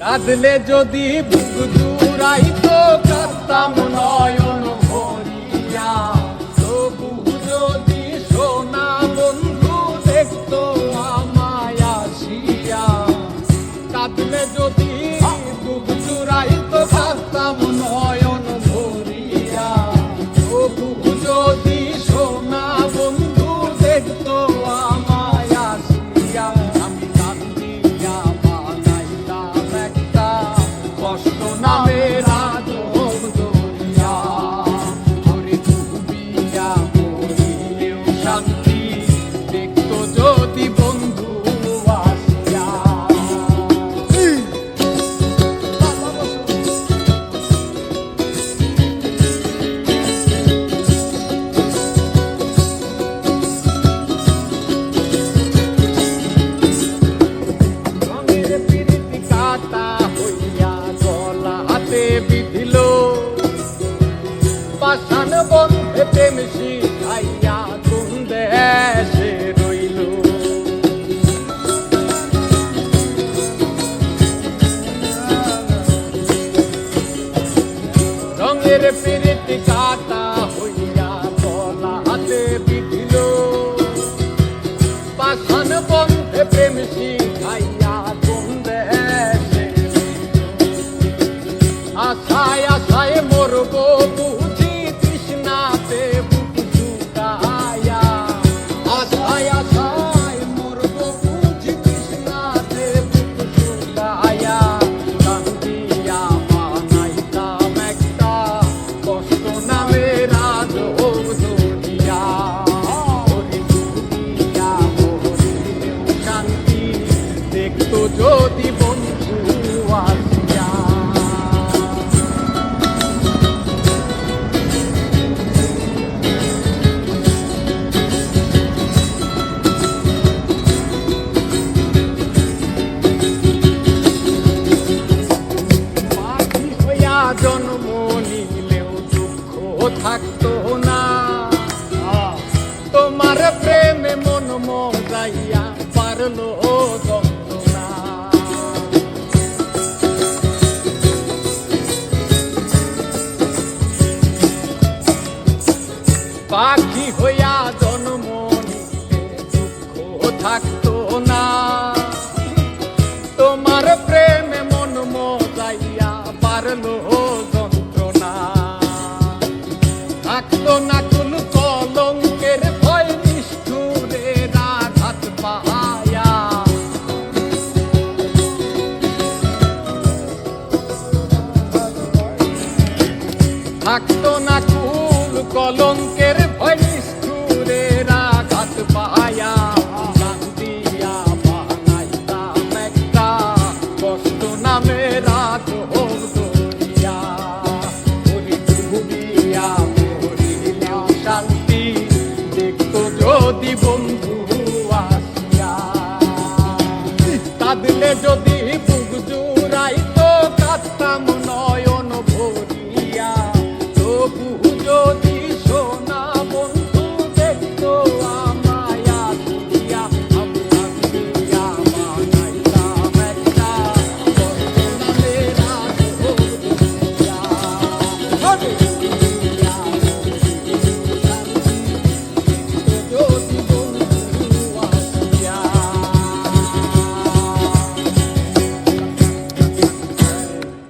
কাঁদলে যদি বুক জুড়াইতো কাঁদতাম নয়ন ভরিয়া, তবু যদি সোনা বন্ধু দেখতো আমায় আসিয়া। কাঁদলে যদি বুক জুড়াইতো কাঁদতাম নয়ন ভরিয়া, তবু যদি সোনা বন্ধু দেখতো আমায় আসিয়া। আমি কান্দিয়া বানাইতাম একটা কষ্ট নামের আজব দরিয়া, ওরে ডুবিয়া মরিলেও শান্তি দেখতো যদি বন্ধু আসিয়া। রঙের পিরিতি কাটা হইয়া গলা হাতে বিধিল, পাষাণ বন্ধে প্রেম শিখাইয়া কোন দেশে রইল। রঙের পিরিতি কাটা হইয়া গলা হাতে বিধিল, পাষাণ বন্ধে প্রেম শিখাইয়া কোন দেশে রইল। আশায় আশায় মরব বুঝি তৃষ্ণাতে বুক শুকায়া, আশায় আশায় মরব বুঝি তৃষ্ণাতে বুক শুকায়া। কান্দিয়া বানাইতাম একটা কষ্ট নামের আজব দরিয়া, ওরে ডুবিয়া মরিলেও শান্তি দেখতো যদি বন্ধু আসিয়া। পাখি হইয়া জন্ম নিলেও দুঃখ থাকতো না, তোমার প্রেমে মন মজাইয়া পারলো যন্ত্রণা। পাখি হইয়া জন্ম নিলে দুঃখ থাকতো না, তোমার প্রেমে মন মজাইয়া পারলো যন্ত্রণা। থাকতো না কোন কলঙ্কের ভয় নিষ্ঠুরে আঘাত পায়া, থাকতো